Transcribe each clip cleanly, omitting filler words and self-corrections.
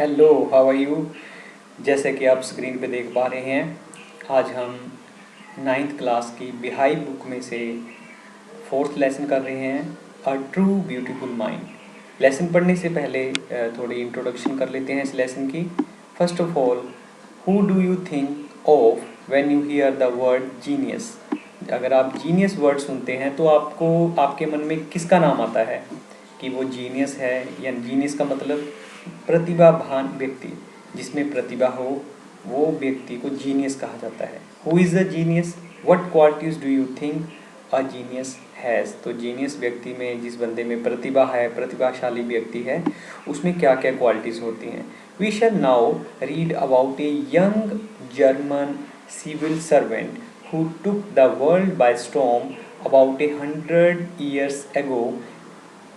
Hello, how are you. जैसे कि आप स्क्रीन पे देख पा रहे हैं, आज हम नाइन्थ क्लास की बिहाई बुक में से फोर्थ लेसन कर रहे हैं, a true beautiful mind. Lesson पढ़ने से पहले थोड़ी इंट्रोडक्शन कर लेते हैं इस लेसन की। First of all, who do you think of when you here the word genius. अगर आप जीनियस वर्ड सुनते हैं तो आपको आपके मन में किसका नाम आता है कि वो जीनियस है, या जीनियस का मतलब प्रतिभावान व्यक्ति, जिसमें प्रतिभा हो, वो व्यक्ति को जीनियस कहा जाता है। Who is a genius, what qualities do you think a genius has. तो जीनियस व्यक्ति में, जिस बंदे में प्रतिभा है, प्रतिभाशाली व्यक्ति है, उसमें क्या क्या क्वालिटीज़ होती हैं। We shall now read about a young German civil servant who took the world by storm about 100 years ago।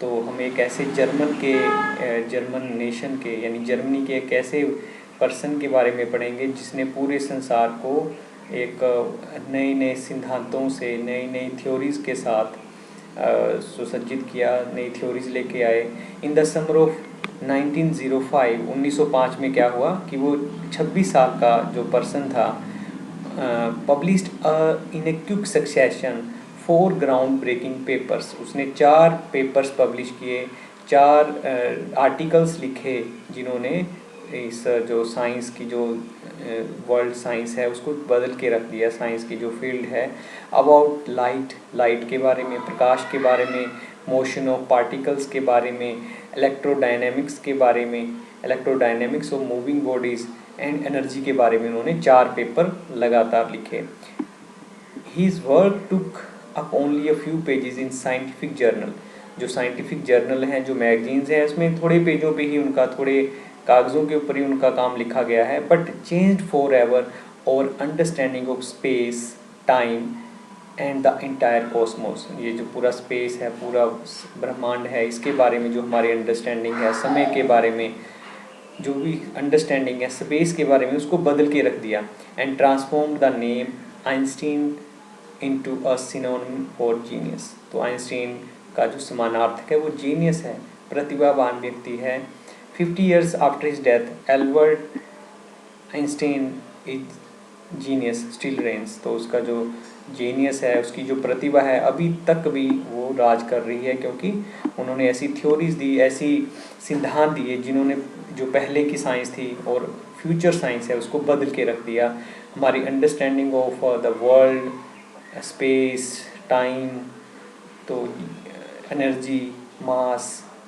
तो हम एक ऐसे जर्मन नेशन के यानी जर्मनी के एक ऐसे पर्सन के बारे में पढ़ेंगे जिसने पूरे संसार को एक नए नए सिद्धांतों से, नई नई थ्योरीज़ के साथ सुसज्जित किया, नई थ्योरीज़ लेके आए। इन द समर ऑफ 1905, 1905 में क्या हुआ कि वो 26 साल का जो पर्सन था, published in a quick succession 4 ground breaking papers. उसने 4 पेपर्स पब्लिश किए, 4 आर्टिकल्स लिखे, जिन्होंने इस जो साइंस की जो वर्ल्ड साइंस है उसको बदल के रख दिया। साइंस की जो फील्ड है, अबाउट लाइट के बारे में, प्रकाश के बारे में, मोशन ऑफ पार्टिकल्स के बारे में, इलेक्ट्रोडायनेमिक्स के बारे में, electrodynamics of moving bodies and energy के बारे में उन्होंने 4 पेपर लगातार लिखे। His work took up only a few pages in scientific journal। जो साइंटिफिक जर्नल हैं, जो मैगजीन्स हैं, उसमें थोड़े पेजों पे ही उनका, थोड़े कागज़ों के ऊपर ही उनका काम लिखा गया है। बट चेंज्ड फॉर एवर और understanding of space, time and the entire Cosmos. ये जो पूरा स्पेस है, पूरा ब्रह्मांड है, इसके बारे में जो हमारी अंडरस्टैंडिंग है, समय के बारे में जो भी अंडरस्टैंडिंग है, स्पेस के बारे में, उसको बदल के रख दिया। And transform the name Einstein into a synonym for genius. तो आइंस्टीन का जो समानार्थक है वो जीनियस है, प्रतिभावान व्यक्ति है। 50 years after his death, Albert Einstein is genius still reigns. तो उसका जो जीनियस है, उसकी जो प्रतिभा है, अभी तक भी वो राज कर रही है, क्योंकि उन्होंने ऐसी थ्योरीज दी, ऐसी सिद्धांत दिए, जिन्होंने जो पहले की साइंस थी और फ्यूचर साइंस है उसको बदल के रख दिया। हमारी understanding of the world, space, time, तो एनर्जी, मास,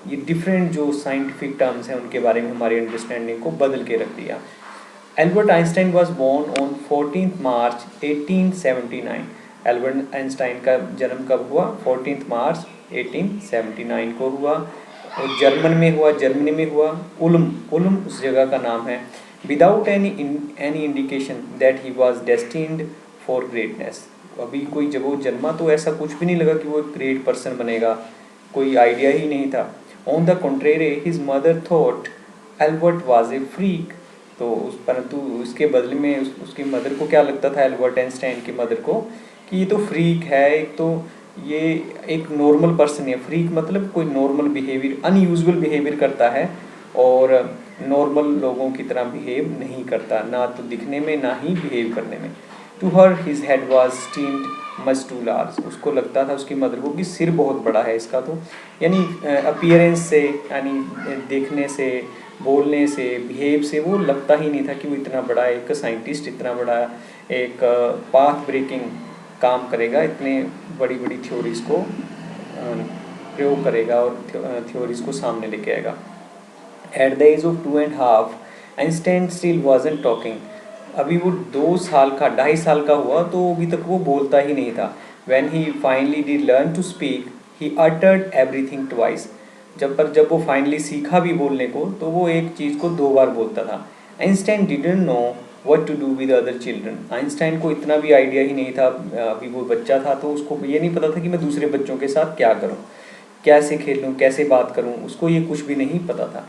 ये डिफरेंट जो साइंटिफिक टर्म्स हैं उनके बारे में हमारी अंडरस्टैंडिंग को बदल के रख दिया। Albert Einstein was born on 14 March 1879। Albert Einstein का जन्म कब हुआ? 14 मार्च 1879 को हुआ, और जर्मनी में हुआ। उल्म उस जगह का नाम है। Without any indication that he was destined for greatness. अभी कोई, जब वो जन्मा तो ऐसा कुछ भी नहीं लगा कि वो एक ग्रेट पर्सन बनेगा, कोई आइडिया ही नहीं था। On the contrary, his mother thought Albert was a freak. तो परंतु उसके बदले में उसकी मदर को क्या लगता था, एल्बर्ट आइंस्टाइन की मदर को, कि ये तो फ्रीक है, एक तो ये एक नॉर्मल पर्सन है। फ्रीक मतलब कोई नॉर्मल बिहेवियर, अनयूजुअल बिहेवियर करता है, और नॉर्मल लोगों की तरह बिहेव नहीं करता, ना तो दिखने में ना ही बिहेव करने में। To her his head was steamed much too large. उसको लगता था, उसकी मदर को, कि सिर बहुत बड़ा है इसका, तो यानी अपीयरेंस से, यानी देखने से, बोलने से, बिहेव से वो लगता ही नहीं था कि वो इतना बड़ा एक साइंटिस्ट, इतना बड़ा एक पाथ ब्रेकिंग काम करेगा, इतने बड़ी बड़ी थ्योरीज को प्रयोग करेगा और थ्योरीज को सामने लेके आएगा। At the age of 2.5, Einstein still wasn't talking. अभी वो 2 साल का, 2.5 साल का हुआ तो अभी तक वो बोलता ही नहीं था। When he finally did learn to speak, he uttered everything twice। जब वो फाइनली सीखा भी बोलने को, तो वो एक चीज़ को 2 बार बोलता था। Einstein didn't know what to do with other children. Einstein को इतना भी आइडिया ही नहीं था, अभी वो बच्चा था, तो उसको ये नहीं पता था कि मैं दूसरे बच्चों के साथ क्या करूँ, कैसे खेलूँ, कैसे बात करूँ, उसको ये कुछ भी नहीं पता था।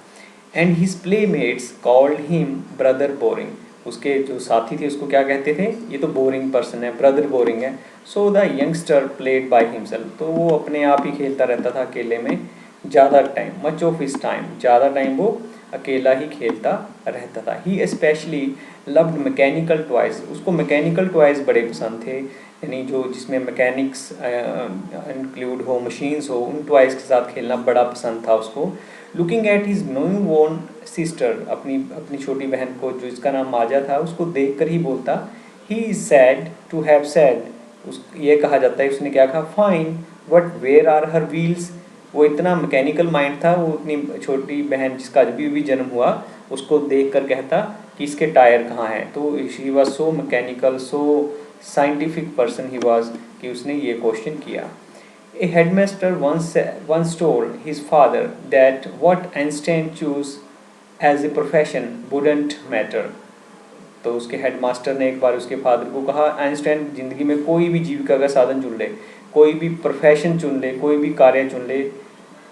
And his playmates called him brother boring. उसके जो साथी थे उसको क्या कहते थे? ये तो बोरिंग पर्सन है, ब्रदर बोरिंग है। So the youngster played by himself. तो वो अपने आप ही खेलता रहता था अकेले में ज़्यादा time, much of his time, ज़्यादा टाइम वो अकेला ही खेलता रहता था। ही स्पेशली लव्ड मैकेनिकल टॉयज़, उसको मैकेनिकल टॉयज़ बड़े पसंद थे, यानी जो जिसमें मैकेनिक्स इंक्लूड हो, मशीन्स हो, उन टॉयज़ के साथ खेलना बड़ा पसंद था उसको। Looking at his new born sister, अपनी अपनी छोटी बहन को जो इसका नाम माजा था, उसको देख कर ही बोलता he is said to have said, उस ये कहा जाता है उसने क्या कहा, fine but where are her wheels. वो इतना मैकेनिकल माइंड था, वो अपनी छोटी बहन जिसका अभी भी जन्म हुआ उसको देख कर कहता कि इसके टायर कहाँ हैं। तो he was so mechanical, so scientific person he was, कि उसने ये क्वेश्चन किया। A headmaster once told his father that what Einstein chose as a profession wouldn't matter. तो उसके हेडमास्टर ने एक बार उसके फादर को कहा, आइंस्टाइन ज़िंदगी में कोई भी जीविका का साधन चुन ले, कोई भी प्रोफेशन चुन ले, कोई भी कार्य चुन ले,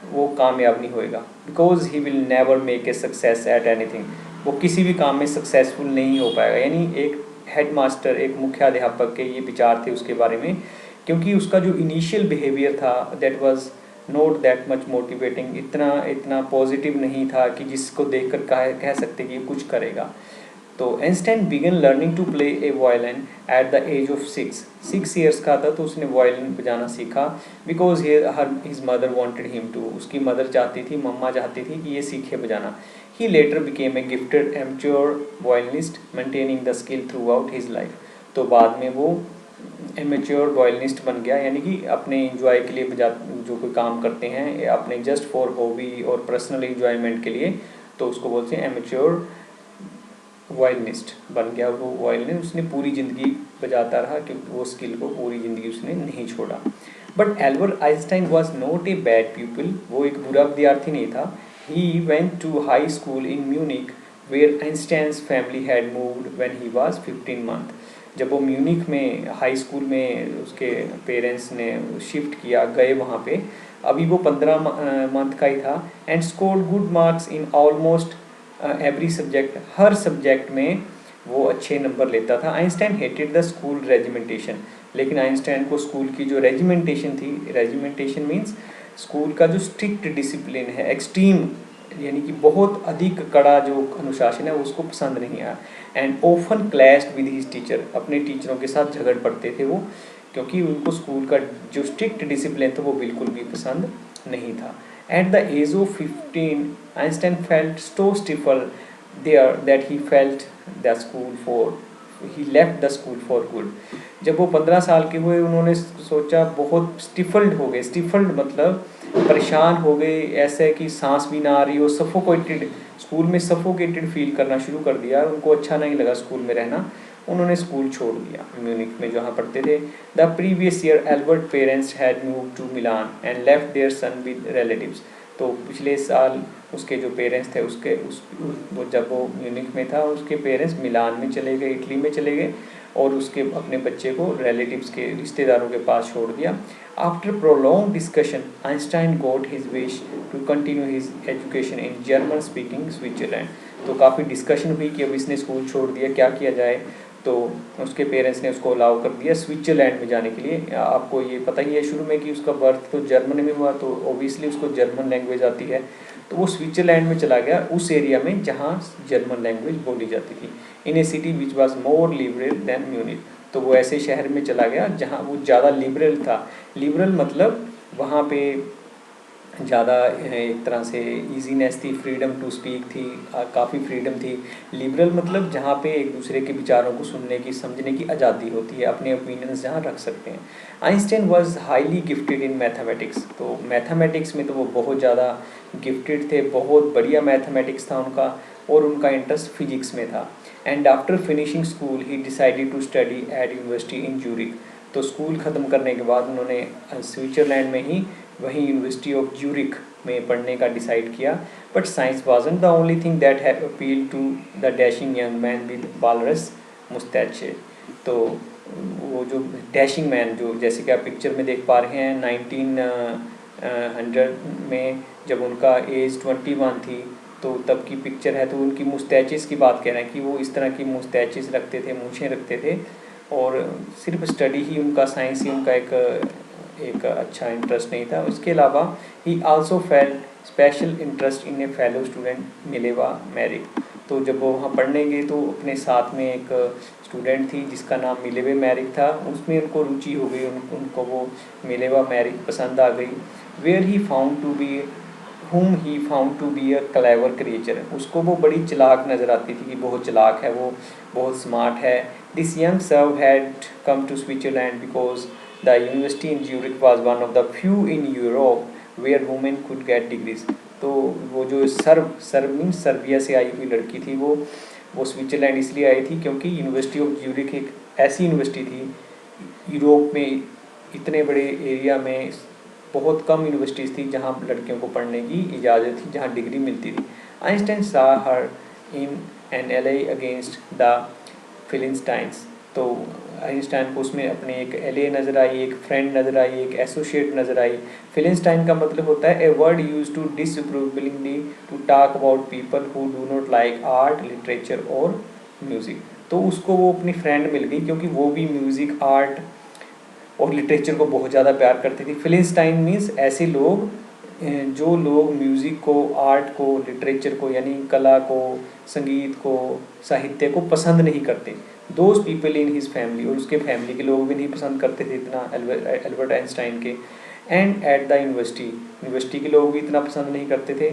वो कामयाब नहीं होएगा। Because he will never make a success at anything, वो किसी भी काम में सक्सेसफुल नहीं हो पाएगा। यानी एक हेडमास्टर, एक मुख्याध्यापक के ये विचार थे उसके बारे में, क्योंकि उसका जो इनिशियल बिहेवियर था that was not that much motivating, इतना पॉजिटिव नहीं था कि जिसको देखकर कह सकते कि ये कुछ करेगा। तो Einstein began learning to play a violin at the age of 6 years का था, तो उसने वायलिन बजाना सीखा। Because his mother wanted him to, उसकी मदर चाहती थी, मम्मा चाहती थी कि ये सीखे बजाना। He later became a gifted amateur violinist maintaining the skill throughout his life. तो बाद में वो एमेच्योर वायलिनिस्ट बन गया, यानी कि अपने इंजॉय के लिए जो कोई काम करते हैं अपने जस्ट फॉर हॉबी और पर्सनल इंजॉयमेंट के लिए, तो उसको बोलते हैं एमेच्योर वायलिनिस्ट बन गया। वो वायलिन उसने पूरी ज़िंदगी बजाता रहा, क्योंकि वो स्किल को पूरी ज़िंदगी उसने नहीं छोड़ा। But Albert Einstein was not a bad people, वो एक बुरा विद्यार्थी नहीं था। He went to high school in Munich where Einstein's family had moved when he was 15 month. जब वो म्यूनिक में हाई स्कूल में उसके पेरेंट्स ने शिफ्ट किया, गए वहाँ पे, अभी वो 15 मंथ का ही था। And scored good marks in almost every subject, her subject में वो अच्छे नंबर लेता था। Einstein hated the school regimentation, लेकिन आइंस्टाइन को स्कूल की जो रेजिमेंटेशन थी, रेजिमेंटेशन मीन्स स्कूल का जो स्ट्रिक्ट डिसिप्लिन है, एक्सट्रीम यानी कि बहुत अधिक कड़ा जो अनुशासन है, उसको पसंद नहीं आया। And often clashed with his teacher, अपने टीचरों के साथ झगड़ पड़ते थे वो, क्योंकि उनको स्कूल का जो स्ट्रिक्ट डिसिप्लिन था वो बिल्कुल भी पसंद नहीं था। At the age of 15, Einstein felt so stifled there that he left the school for good. जब वो 15 साल के हुए, उन्होंने सोचा, बहुत स्टिफल्ड हो गए। स्टिफल्ड मतलब परेशान हो गए, ऐसे कि सांस भी ना आ रही हो, सफोकेटेड, स्कूल में सफोकेटेड फील करना शुरू कर दिया। उनको अच्छा नहीं लगा स्कूल में रहना, उन्होंने स्कूल छोड़ दिया म्यूनिक में जहाँ पढ़ते थे। The previous year Albert parents had move to Milan and left their son with relatives. तो पिछले साल उसके जो पेरेंट्स थे वो जब वो म्यूनिक में था, उसके पेरेंट्स मिलान में चले गए, इटली में चले गए, और उसके अपने बच्चे को रिलेटिव्स के रिश्तेदारों के पास छोड़ दिया। After prolong discussion Einstein got his wish to continue his education in German speaking Switzerland. तो काफ़ी डिस्कशन हुई कि अब इसने स्कूल छोड़ दिया, क्या किया जाए। तो उसके पेरेंट्स ने उसको अलाउ कर दिया स्विट्ज़रलैंड में जाने के लिए। आपको ये पता ही है शुरू में कि उसका बर्थ तो जर्मनी में हुआ, तो ओबियसली उसको जर्मन लैंग्वेज आती है। तो वो स्विट्ज़रलैंड में चला गया, उस एरिया में जहाँ जर्मन लैंग्वेज बोली जाती थी, in a city which was more liberal than Munich. तो वो ऐसे शहर में चला गया जहाँ वो ज़्यादा लिबरल था। लिबरल मतलब वहाँ पे ज़्यादा एक तरह से ईजीनेस थी, फ्रीडम टू स्पीक थी, काफ़ी फ्रीडम थी। लिबरल मतलब जहाँ पे एक दूसरे के विचारों को सुनने की, समझने की आज़ादी होती है, अपने ओपिनियंस जहाँ रख सकते हैं। Einstein was highly gifted in mathematics, तो मैथमेटिक्स में तो वो बहुत ज़्यादा गिफ्टेड थे, बहुत बढ़िया मैथमेटिक्स था उनका, और उनका इंटरेस्ट फिजिक्स में था। And after finishing school he decided to study at university in Zurich. तो स्कूल ख़त्म करने के बाद उन्होंने स्विट्ज़रलैंड में ही वहीं यूनिवर्सिटी ऑफ ज्यूरिक में पढ़ने का डिसाइड किया। But science wasn't the only thing that have appeal to the dashing young man with walrus moustache. तो वो जो डैशिंग मैन, जो जैसे कि आप पिक्चर में देख पा रहे हैं, 1900 में जब उनका एज 21 थी, तो तब की पिक्चर है। तो उनकी मुस्टैचेस की बात कह रहे हैं कि वो इस तरह की मुस्टैचेस रखते थे, मूछें रखते थे, और सिर्फ स्टडी ही उनका, साइंस ही उनका एक अच्छा इंटरेस्ट नहीं था। उसके अलावा he also felt special interest in a fellow student Mileva Maric. तो जब वो वहाँ पढ़ने गए तो अपने साथ में एक स्टूडेंट थी जिसका नाम मिलेवे मैरिक था, उसमें उनको रुचि हो गई, उनको वो मिलेवा मैरिक पसंद आ गई। Where he found to be whom he found to be a clever creature, उसको वो बड़ी चालाक नज़र आती थी कि बहुत चालाक है, वो बहुत स्मार्ट है। This young serf had come to Switzerland because the university in Zurich was one of the few in Europe where women could get degrees। तो वो जो सर्बिया से आई हुई लड़की थी, वो स्विट्ज़रलैंड इसलिए आई थी क्योंकि यूनिवर्सिटी ऑफ ज्यूरिख एक ऐसी यूनिवर्सिटी थी यूरोप में, इतने बड़े एरिया में बहुत कम यूनिवर्सिटीज़ थी जहाँ लड़कियों को पढ़ने की इजाज़त थी, जहाँ डिग्री मिलती थी। आइंस्टाइन सा हर इन एन एले अगेंस्ट द फिलिस्टाइंस। तो आइंस्टाइन को उसमें अपने एक एले नज़र आई, एक फ्रेंड नज़र आई, एक एसोसिएट नज़र आई। फिलिस्टाइन का मतलब होता है a word use to disapprovingly to talk about people who do not like art, literature और म्यूज़िक। तो उसको वो अपनी फ्रेंड मिल गई क्योंकि वो भी म्यूज़िक, आर्ट और लिटरेचर को बहुत ज़्यादा प्यार करती थी। फिलिस्टाइन मीन्स ऐसे लोग जो लोग म्यूज़िक को, आर्ट को, लिटरेचर को यानी कला को, संगीत को, साहित्य को पसंद नहीं करते। Those people in his family, और उसके फैमिली के लोग भी नहीं पसंद करते थे इतना एल्बर्ट आइंस्टाइन के। एंड एट द यूनिवर्सिटी के लोग भी इतना पसंद नहीं करते थे।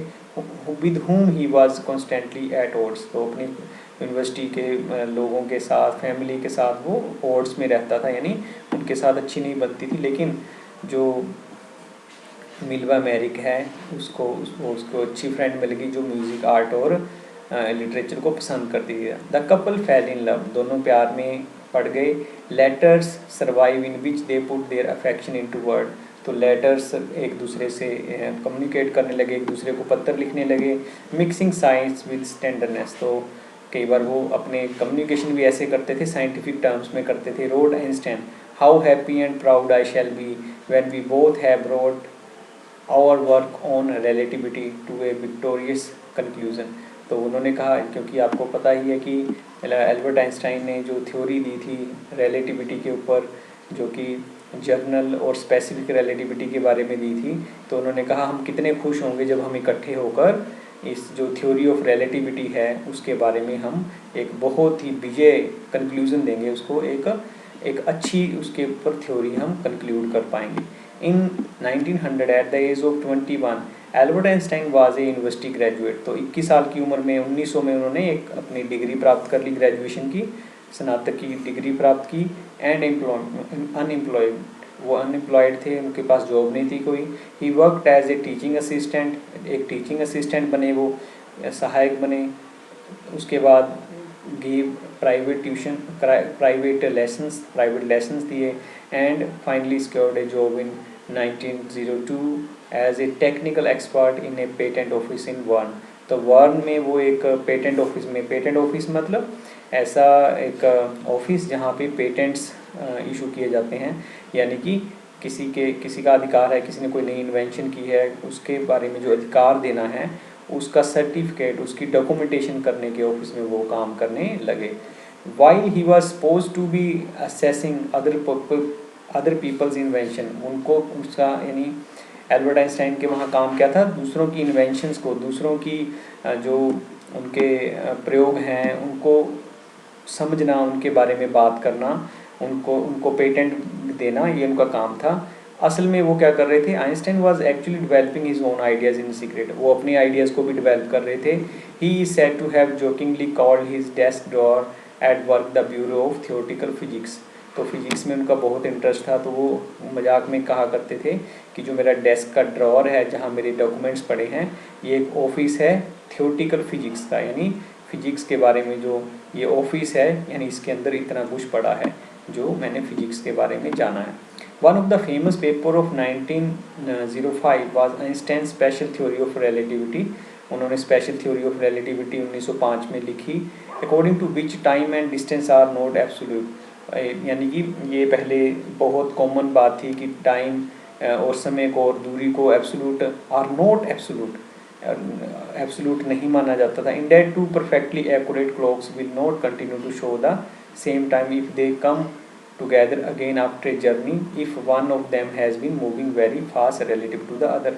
With whom he was constantly at odds, तो अपनी यूनिवर्सिटी के लोगों के साथ, फैमिली के साथ वो ओड्स में रहता था, यानी उनके साथ अच्छी नहीं बनती थी। लेकिन जो मिलवा मैरिक है उसको अच्छी फ्रेंड मिल गई जो म्यूज़िक, आर्ट और लिटरेचर को पसंद करती थी। The couple fell in love, दोनों प्यार में पड़ गए। Letters survive in which they put their affection into word, तो लेटर्स एक दूसरे से कम्युनिकेट करने लगे, एक दूसरे को पत्र लिखने लगे। मिक्सिंग साइंस विद टेंडरनेस, तो कई बार वो अपने कम्युनिकेशन भी ऐसे करते थे, साइंटिफिक टर्म्स में करते थे। Wrote Einstein, how happy and proud I shall be when we both have brought our work on relativity to a victorious conclusion. तो उन्होंने कहा, क्योंकि आपको पता ही है कि एल्बर्ट आइंस्टाइन ने जो थ्योरी दी थी रिलेटिविटी के ऊपर, जो कि जर्नल और स्पेसिफिक रिलेटिविटी के बारे में दी थी, तो उन्होंने कहा हम कितने खुश होंगे जब हम इकट्ठे होकर इस जो थ्योरी ऑफ रिलेटिविटी है उसके बारे में हम एक बहुत ही विजय कंक्लूजन देंगे, उसको एक अच्छी उसके ऊपर थ्योरी हम कंक्लूड कर पाएंगे। In 1900 at the age of 21 Albert Einstein was a university graduate, तो 21 साल की उम्र में 1900 में उन्होंने एक अपनी डिग्री प्राप्त कर ली, ग्रेजुएशन की, स्नातक की डिग्री प्राप्त की। एंड अनएम्प्लॉयड, वो अनएम्प्लॉयड थे, उनके पास जॉब नहीं थी कोई। He worked as a teaching assistant, एक टीचिंग असिस्टेंट बने, वो सहायक बने। उसके बाद give private tuition, private lessons दिए। And finally secured a job in 1902 as a technical expert in a patent office in Bern. तो वर्न में वो एक पेटेंट ऑफिस में, पेटेंट ऑफिस मतलब ऐसा एक ऑफिस जहाँ पे पेटेंट्स इशू किए जाते हैं, यानी कि किसी का अधिकार है, किसी ने कोई नई इन्वेंशन की है, उसके बारे में जो अधिकार देना है उसका सर्टिफिकेट, उसकी डॉक्यूमेंटेशन करने के ऑफिस में वो काम करने लगे। While he was suppose to be assessing other people's invention, उनको उसका यानी एल्बर्ट आइंस्टाइन के वहाँ काम क्या था, दूसरों की इन्वेंशंस को, दूसरों की जो उनके प्रयोग हैं उनको समझना, उनके बारे में बात करना, उनको पेटेंट देना, ये उनका काम था। असल में वो क्या कर रहे थे, Einstein was actually developing his own ideas in secret, वो अपने आइडियाज़ को भी डेवलप कर रहे थे। He is said to have jokingly called his desk drawer at work the bureau of theoretical physics. तो फिजिक्स में उनका बहुत इंटरेस्ट था, तो वो मजाक में कहा करते थे कि जो मेरा डेस्क का ड्रॉअर है जहाँ मेरे डॉक्यूमेंट्स पड़े हैं, ये एक ऑफिस है थियोरेटिकल फिजिक्स का, यानी फिजिक्स के बारे में जो ये ऑफिस है, यानी इसके अंदर इतना कुछ पड़ा है जो मैंने फिजिक्स के बारे में जाना है। One of the famous paper of 1905 was Einstein special theory of relativity. उन्होंने स्पेशल थ्योरी ऑफ रिलेटिविटी 1905 में लिखी। According to which time and distance are not absolute, यानी कि ये पहले बहुत कॉमन बात थी कि टाइम और समय को और दूरी को एब्सोल्यूट आर नॉट एब्सोल्यूट नहीं माना जाता था। In that two perfectly accurate clocks will not continue to show the same time if they come together again after a journey if one of them has been moving very fast relative to the other।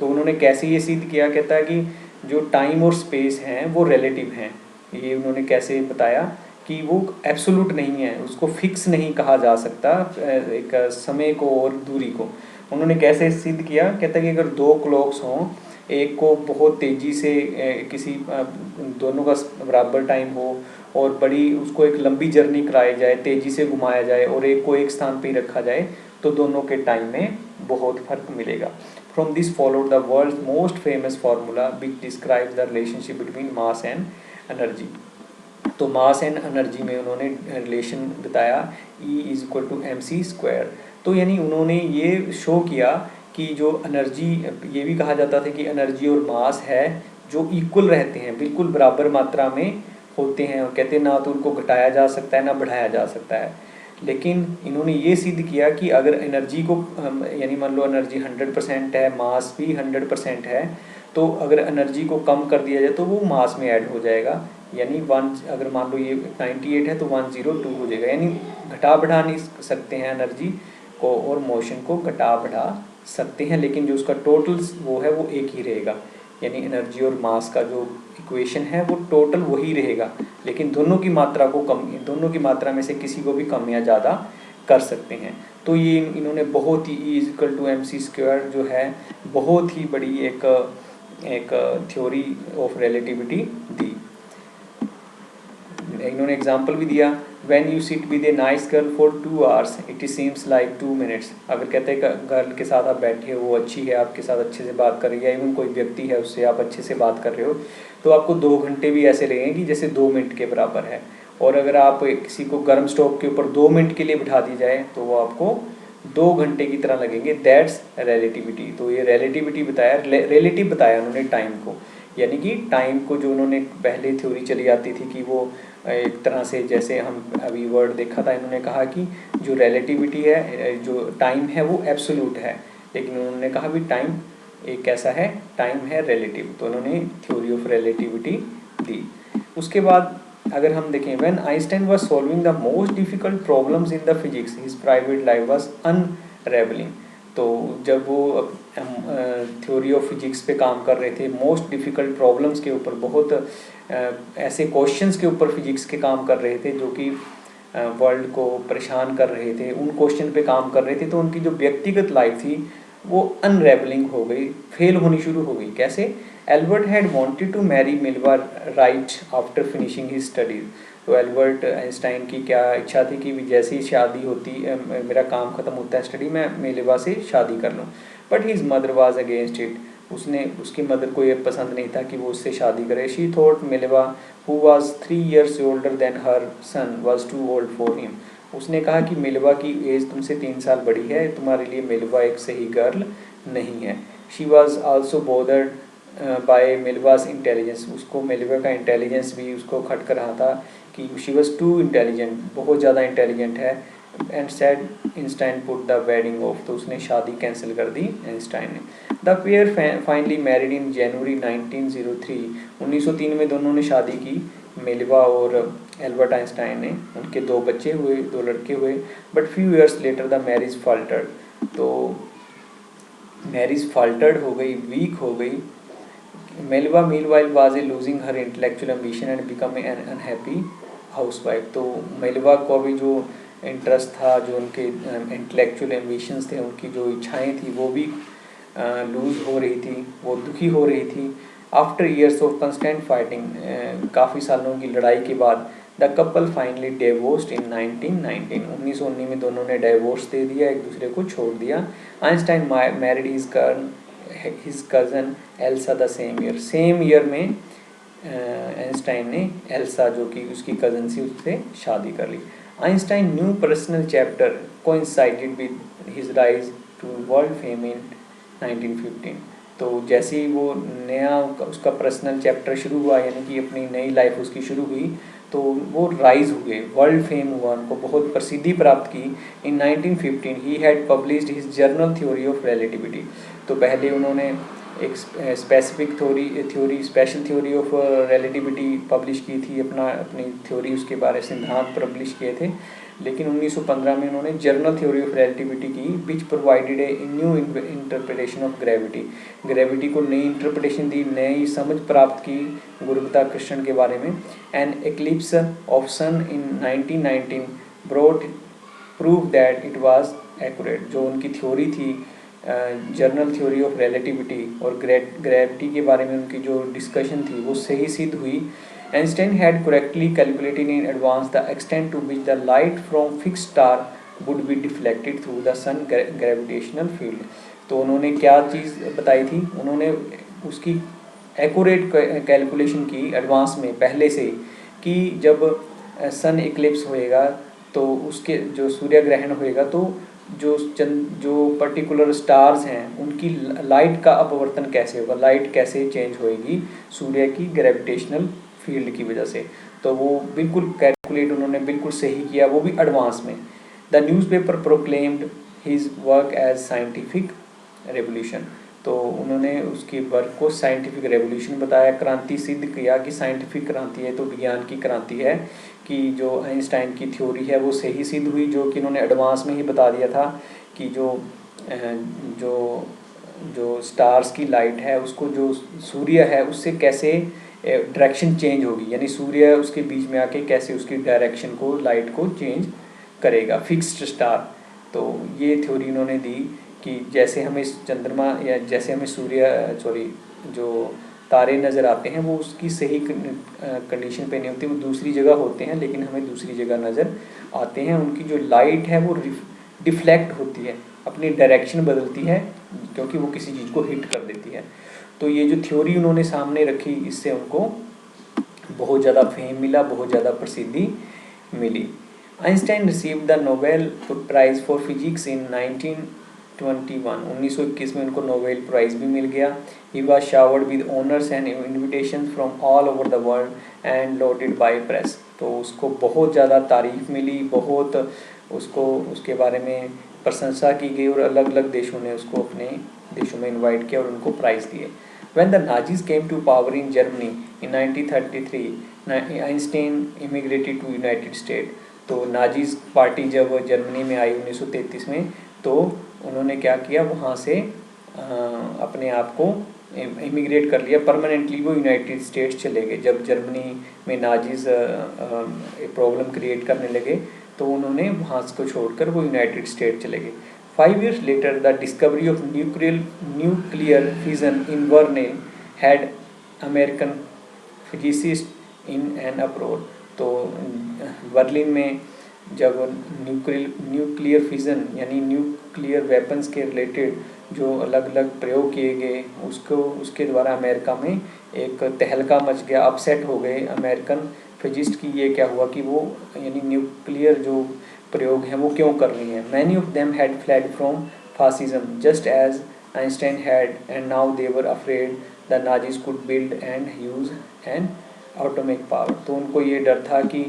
तो उन्होंने कैसे ये सिद्ध किया, कहता है कि जो टाइम और स्पेस हैं वो रिलेटिव हैं। ये उन्होंने कैसे बताया कि वो एब्सोल्यूट नहीं है, उसको फिक्स नहीं कहा जा सकता एक समय को और दूरी को। उन्होंने कैसे सिद्ध किया, कहता है कि अगर दो क्लॉक्स हों, एक को बहुत तेज़ी से किसी दोनों का बराबर टाइम हो और बड़ी उसको एक लंबी जर्नी कराई जाए, तेज़ी से घुमाया जाए, और एक को एक स्थान पे ही रखा जाए, तो दोनों के टाइम में बहुत फर्क मिलेगा। From this followed the world's most famous formula which describes the relationship between mass and energy. तो मास एंड एनर्जी में उन्होंने रिलेशन बताया E=mc²। तो यानी उन्होंने ये शो किया कि जो एनर्जी, ये भी कहा जाता था कि एनर्जी और मास है जो इक्वल रहते हैं, बिल्कुल बराबर मात्रा में होते हैं, और कहते हैं ना तो उनको घटाया जा सकता है ना बढ़ाया जा सकता है। लेकिन इन्होंने ये सिद्ध किया कि अगर एनर्जी को यानी मान लो एनर्जी 100% है, मास भी 100% है, तो अगर एनर्जी को कम कर दिया जाए तो वो मास में ऐड हो जाएगा। यानी अगर मान लो ये 98 है तो 102 हो जाएगा। यानी घटा बढ़ा नहीं सकते हैं एनर्जी को, और मोशन को घटा बढ़ा सकते हैं, लेकिन जो उसका टोटल वो है वो एक ही रहेगा। यानी एनर्जी और मास का जो इक्वेशन है वो टोटल वही रहेगा, लेकिन दोनों की मात्रा को कम, दोनों की मात्रा में से किसी को भी कम या ज़्यादा कर सकते हैं। तो ये इन्होंने बहुत ही E=mc² जो है बहुत ही बड़ी एक थ्योरी ऑफ रिलेटिविटी दी। इन्होंने एग्जाम्पल भी दिया, when you sit with a nice girl for 2 hours it seems like 2 minutes। अगर कहते हैं गर्ल के साथ आप बैठे हो, वो अच्छी है, आपके साथ अच्छे से बात कर रही है, इवन कोई व्यक्ति है उससे आप अच्छे से बात कर रहे हो, तो आपको 2 घंटे भी ऐसे लगेंगे जैसे 2 मिनट के बराबर है। और अगर आप किसी को गर्म स्टोव के ऊपर 2 मिनट के लिए बिठा दी जाए तो वो आपको 2 घंटे की तरह लगेंगे। That's relativity. तो ये रिलेटिविटी बताया, रिलेटिव बताया उन्होंने टाइम को, यानी कि टाइम को जो उन्होंने पहले थ्योरी चली आती थी कि वो एक तरह से, जैसे हम अभी वर्ड देखा था, इन्होंने कहा कि जो रिलेटिविटी है, जो टाइम है वो एब्सोल्यूट है, लेकिन उन्होंने कहा भी टाइम एक कैसा है, टाइम है रिलेटिव। तो उन्होंने थ्योरी ऑफ रिलेटिविटी दी। उसके बाद अगर हम देखें, when Einstein was solving the most difficult problems in the physics his private life was unravelling. तो जब वो थ्योरी ऑफ फिजिक्स पे काम कर रहे थे, मोस्ट डिफ़िकल्ट प्रॉब्लम्स के ऊपर, बहुत ऐसे क्वेश्चंस के ऊपर फिजिक्स के काम कर रहे थे जो कि वर्ल्ड को परेशान कर रहे थे, उन क्वेश्चन पे काम कर रहे थे, तो उनकी जो व्यक्तिगत लाइफ थी वो अनरेवलिंग हो गई, फेल होनी शुरू हो गई। कैसे? Albert had wanted to marry Mileva right after finishing his studies. तो एल्बर्ट आइंस्टाइन की क्या इच्छा थी कि जैसे ही शादी होती, मेरा काम ख़त्म होता है स्टडी, मैं मिल्वा से शादी कर लूँ। But his mother was against it. उसकी मदर को ये पसंद नहीं था कि वो उससे शादी करे। She thought Mileva who was 3 years older than her son was too old for him. उसने कहा कि मिल्वा की एज तुमसे 3 साल बड़ी है, तुम्हारे लिए मिल्वा एक सही गर्ल नहीं है। She was also bothered by Mileva's intelligence. उसको मिल्वा का इंटेलिजेंस भी उसको खटक रहा था कि शी वॉज टू इंटेलिजेंट, बहुत ज़्यादा इंटेलिजेंट है। And said Einstein put the wedding off. तो उसने शादी कैंसिल कर दी आइंस्टाइन ने। The pair finally married in January 1903। 1903 में दोनों ने शादी की, मिल्वा और एल्बर्ट आइंस्टाइन ने। उनके 2 बच्चे हुए, 2 लड़के हुए। But few years later the marriage faltered. तो मैरिज फाल्टर्ड हो गई, वीक हो गई। Mileva meanwhile was a losing her intellectual ambition and become an unhappy housewife. तो मिल्वा को भी जो इंटरेस्ट था, जो उनके इंटेलेक्चुअल एम्बिशंस थे, उनकी जो इच्छाएं थी, वो भी लूज़ हो रही थी, वो दुखी हो रही थी। After years of constant fighting, काफ़ी सालों की लड़ाई के बाद, the couple finally divorced in 1919। 1919 में दोनों ने डिवोर्स दे दिया, एक दूसरे को छोड़ दिया। Einstein married his cousin Elsa the same year. Same year में आइंस्टाइन ने एल्सा, जो कि उसकी कज़न थी, उससे शादी कर ली। Einstein new personal chapter coincided with his rise to world fame in 1915। तो जैसे ही वो नया उसका पर्सनल चैप्टर शुरू हुआ, यानी कि अपनी नई लाइफ उसकी शुरू हुई, तो वो राइज हुए, वर्ल्ड फेम हुआ, उनको बहुत प्रसिद्धि प्राप्त की। इन 1915 he had published his journal theory of relativity. तो पहले उन्होंने एक specific special theory of relativity publish की थी, अपनी थ्योरी उसके बारे सिद्धांत पब्लिश किए थे। लेकिन 1915 में उन्होंने जर्नल थ्योरी ऑफ रिलेटिविटी की, which provided a new interpretation of gravity को नई इंटरप्रिटेशन दी, नई समझ प्राप्त की गुरुत्वाकर्षण के बारे में। An eclipse of sun in 1919 brought prove that it was accurate. जो उनकी थ्योरी थी जर्नल थ्योरी ऑफ रिलेटिविटी और ग्रेविटी के बारे में उनकी जो डिस्कशन थी वो सही सिद्ध हुई। Einstein had correctly calculated in advance the extent to which the light from fixed star would be deflected through the sun gravitational field। तो उन्होंने क्या चीज़ बताई थी, उन्होंने उसकी एक्यूरेट कैलकुलेशन की एडवांस में पहले से, कि जब सन इक्लिप्स होएगा तो उसके जो सूर्य ग्रहण होएगा तो जो पर्टिकुलर स्टार्स हैं उनकी लाइट का अपवर्तन कैसे होगा, लाइट कैसे चेंज होएगी सूर्य की ग्रेविटेशनल फील्ड की वजह से। तो वो बिल्कुल कैलकुलेट उन्होंने बिल्कुल सही किया, वो भी एडवांस में। The newspaper proclaimed his work as scientific revolution. तो उन्होंने उसकी वर्क को साइंटिफिक रेवोल्यूशन बताया, क्रांति सिद्ध किया कि साइंटिफिक क्रांति है तो विज्ञान की क्रांति है, कि जो आइंस्टाइन की थ्योरी है वो सही सिद्ध हुई, जो कि उन्होंने एडवांस में ही बता दिया था कि जो स्टार्स की लाइट है उसको जो सूर्य है उससे कैसे डायरेक्शन चेंज होगी, यानी सूर्य उसके बीच में आके कैसे उसकी डायरेक्शन को, लाइट को चेंज करेगा फिक्स्ड स्टार। तो ये थ्योरी उन्होंने दी कि जैसे हमें चंद्रमा या जैसे हमें जो तारे नज़र आते हैं वो उसकी सही कंडीशन पे नहीं होते, वो दूसरी जगह होते हैं, लेकिन हमें दूसरी जगह नज़र आते हैं। उनकी जो लाइट है वो डिफ्लेक्ट होती है, अपनी डायरेक्शन बदलती है क्योंकि वो किसी चीज़ को हिट कर देती है। तो ये जो थ्योरी उन्होंने सामने रखी, इससे उनको बहुत ज़्यादा फेम मिला, बहुत ज़्यादा प्रसिद्धि मिली। Einstein received the Nobel prize for physics in 1921 में उनको नोबेल प्राइज़ भी मिल गया। He was showered with honours and invitation from all over the world and lauded by press. तो उसको बहुत ज़्यादा तारीफ मिली, बहुत उसके बारे में प्रशंसा की गई और अलग अलग देशों ने उसको अपने देशों में इनवाइट किया और उनको प्राइज़ दिए। When the Nazis came to power in Germany in 1933, Einstein immigrated to United States। तो नाजीज पार्टी जब जर्मनी में आई 1933 में, तो उन्होंने क्या किया, वहाँ से अपने आप को इमिग्रेट कर लिया परमानेंटली, वो यूनाइटेड स्टेट्स चले गए। जब जर्मनी में नाजीज प्रॉब्लम क्रिएट करने लगे तो उन्होंने वहाँ को छोड़कर वो यूनाइटेड स्टेट चले गए। 5 years later, the discovery of nuclear fission in Vernal had American physicists in an uproar। तो बर्लिन में जब न्यूक्लियर फिजन यानी न्यूक्लियर वेपन्स के रिलेटेड जो अलग अलग प्रयोग किए गए, उसके द्वारा अमेरिका में एक तहलका मच गया, अपसेट हो गए अमेरिकन फिजिस्ट की। ये क्या हुआ कि वो यानी न्यूक्लियर जो प्रयोग हैं वो क्यों कर रही हैं। Many of them had fled from fascism just as Einstein had, and now they were afraid the Nazis could build and use an atomic power. तो उनको ये डर था कि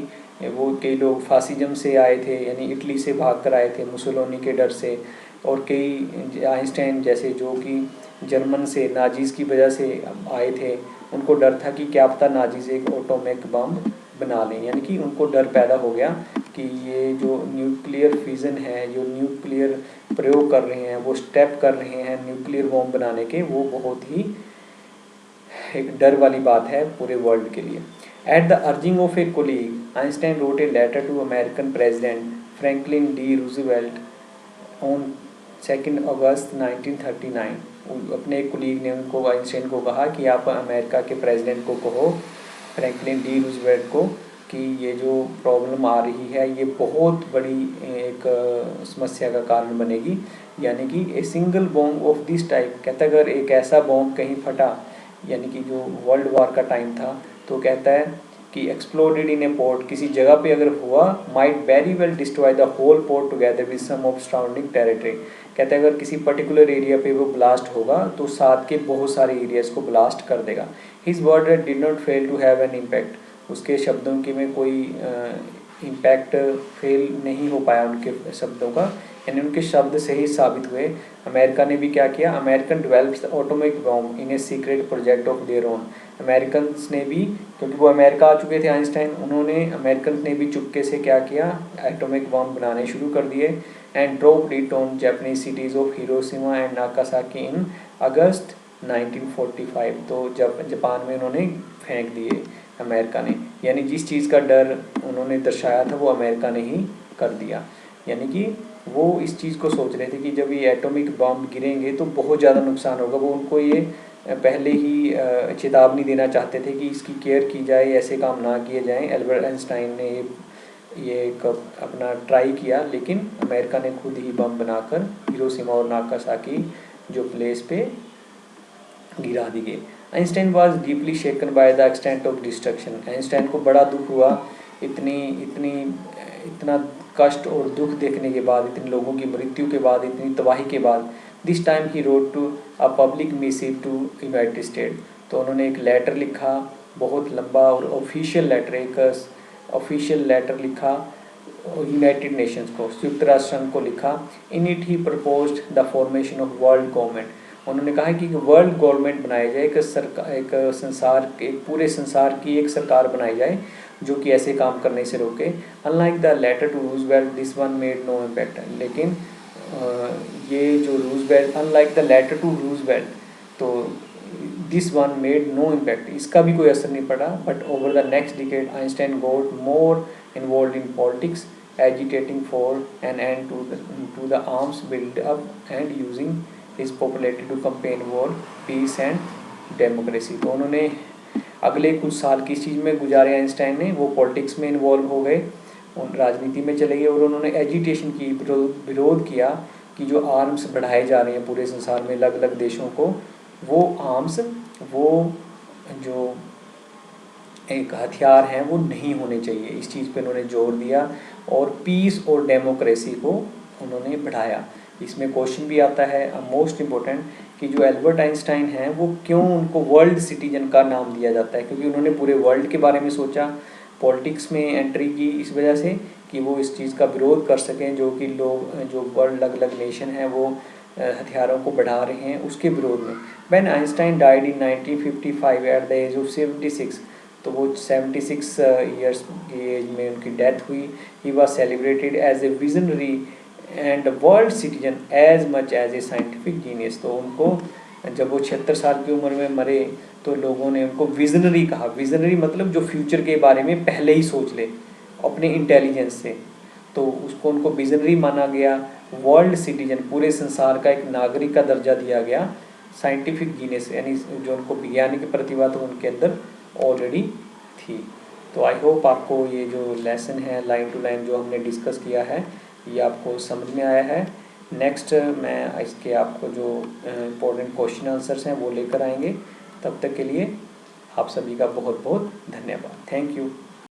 वो कई लोग फासिज्म से आए थे, यानी इटली से भाग कर आए थे मुसोलिनी के डर से, और कई आइंस्टाइन जैसे जो कि जर्मन से नाजीज की वजह से आए थे, उनको डर था कि क्या पता नाजीज एक एटॉमिक बम बना लें। यानी कि उनको डर पैदा हो गया कि ये जो न्यूक्लियर फिजन है, जो न्यूक्लियर प्रयोग कर रहे हैं, वो स्टेप कर रहे हैं न्यूक्लियर बम बनाने के, वो बहुत ही एक डर वाली बात है पूरे वर्ल्ड के लिए। At the urging of a colleague, Einstein wrote a letter to American president Franklin D Roosevelt on 2 August 1939। अपने एक कोलीग ने उनको आइंस्टाइन को कहा कि आप अमेरिका के प्रेसिडेंट को कहो, फ्रैंकलिन डी रूजवेल्ट को, कि ये जो प्रॉब्लम आ रही है ये बहुत बड़ी एक समस्या का कारण बनेगी। यानी कि a single bomb of this type, कहता अगर एक ऐसा बॉम्ब कहीं फटा, यानी कि जो वर्ल्ड वॉर का टाइम था, तो कहता है कि एक्सप्लोडेड इन ए पोर्ट, किसी जगह पे अगर हुआ, might very well destroy the whole port together with some of surrounding territory. कहता है अगर किसी पर्टिकुलर एरिया पे वो ब्लास्ट होगा तो साथ के बहुत सारे एरियाज को ब्लास्ट कर देगा। His word did not fail to have an impact. उसके शब्दों के में कोई इम्पैक्ट फेल नहीं हो पाया उनके शब्दों का, यानी उनके शब्द सही साबित हुए। अमेरिका ने भी क्या किया, American develops atomic bomb in a secret project of their own. Americans ने भी, क्योंकि वो अमेरिका आ चुके थे आइंस्टाइन, उन्होंने अमेरिकन ने भी चुपके से क्या किया, एटॉमिक बॉम्ब बनाने शुरू कर दिए। And dropped it on Japanese cities of Hiroshima and Nagasaki in August 1945। तो जब जापान में उन्होंने फेंक दिए अमेरिका ने, यानी जिस चीज़ का डर उन्होंने दर्शाया था वो अमेरिका ने ही कर दिया। यानी कि वो इस चीज़ को सोच रहे थे कि जब ये एटॉमिक बॉम्ब गिरेंगे तो बहुत ज़्यादा नुकसान होगा। वो उनको ये पहले ही चेतावनी देना चाहते थे कि इसकी केयर की जाए, ऐसे काम ना किए जाएं। एल्बर्ट आइंस्टाइन ने ये एक अपना ट्राई किया, लेकिन अमेरिका ने खुद ही बम बनाकर हिरोशिमा और नागासाकी जो प्लेस पे गिरा दी गई। Einstein was deeply shaken by the extent of destruction. Einstein को बड़ा दुख हुआ इतना कष्ट और दुख देखने के बाद, इतने लोगों की मृत्यु के बाद, इतनी तबाही के बाद। This time he wrote to a public missive to United State. तो उन्होंने एक लेटर लिखा, बहुत लंबा और ऑफिशियल लेटर, एक ऑफिशियल लेटर लिखा यूनाइटेड नेशंस को, संयुक्त राष्ट्र संघ को लिखा। In it he proposed the formation of world government. उन्होंने कहा कि वर्ल्ड गवर्नमेंट बनाई जाए, एक पूरे संसार की एक सरकार बनाई जाए जो कि ऐसे काम करने से रोके। Unlike the letter to Roosevelt this one made no impact. लेकिन ये जो Roosevelt, unlike the letter to Roosevelt, तो this one made no impact, इसका भी कोई असर नहीं पड़ा। But over the next decade Einstein got more involved in politics, agitating for an end to the arms build-up and using his popularity to campaign for peace and democracy। तो उन्होंने अगले कुछ साल किस चीज़ में गुजारे आइंस्टाइन ने, वो पॉलिटिक्स में इन्वॉल्व हो गए, उन राजनीति में चले गए और उन्होंने एजिटेशन की, विरोध किया कि जो आर्म्स बढ़ाए जा रहे हैं पूरे संसार में अलग अलग देशों को, वो आर्म्स, वो जो एक हथियार हैं वो नहीं होने चाहिए। इस चीज़ पे उन्होंने जोर दिया और पीस और डेमोक्रेसी को उन्होंने बढ़ाया। इसमें क्वेश्चन भी आता है मोस्ट इम्पोर्टेंट कि जो एल्बर्ट आइंस्टाइन हैं वो क्यों उनको वर्ल्ड सिटीजन का नाम दिया जाता है, क्योंकि उन्होंने पूरे वर्ल्ड के बारे में सोचा, पॉलिटिक्स में एंट्री की इस वजह से कि वो इस चीज़ का विरोध कर सकें, जो कि लोग, जो वर्ल्ड अलग अलग नेशन हैं वो हथियारों को बढ़ा रहे हैं, उसके विरोध में। When Einstein died in 1955 at the age of 76, तो वो 76 ईयर्स की एज में उनकी डेथ हुई। He was celebrated as a visionary and world citizen as much as a scientific genius. तो उनको जब वो 76 साल की उम्र में मरे तो लोगों ने उनको विजनरी कहा। विजनरी मतलब जो फ्यूचर के बारे में पहले ही सोच ले अपने इंटेलिजेंस से, तो उसको उनको विजनरी माना गया। वर्ल्ड सिटीजन, पूरे संसार का एक नागरिक का दर्जा दिया गया। साइंटिफिक जीनियस यानी जो उनको वैज्ञानिक प्रतिभा तो उनके अंदर ऑलरेडी थी। तो आई होप आपको ये जो लेसन है लाइन टू लाइन जो हमने डिस्कस किया है ये आपको समझ में आया है। नेक्स्ट मैं इसके आपको जो इम्पोर्टेंट क्वेश्चन आंसर्स हैं वो लेकर आएंगे। तब तक के लिए आप सभी का बहुत बहुत धन्यवाद। Thank you.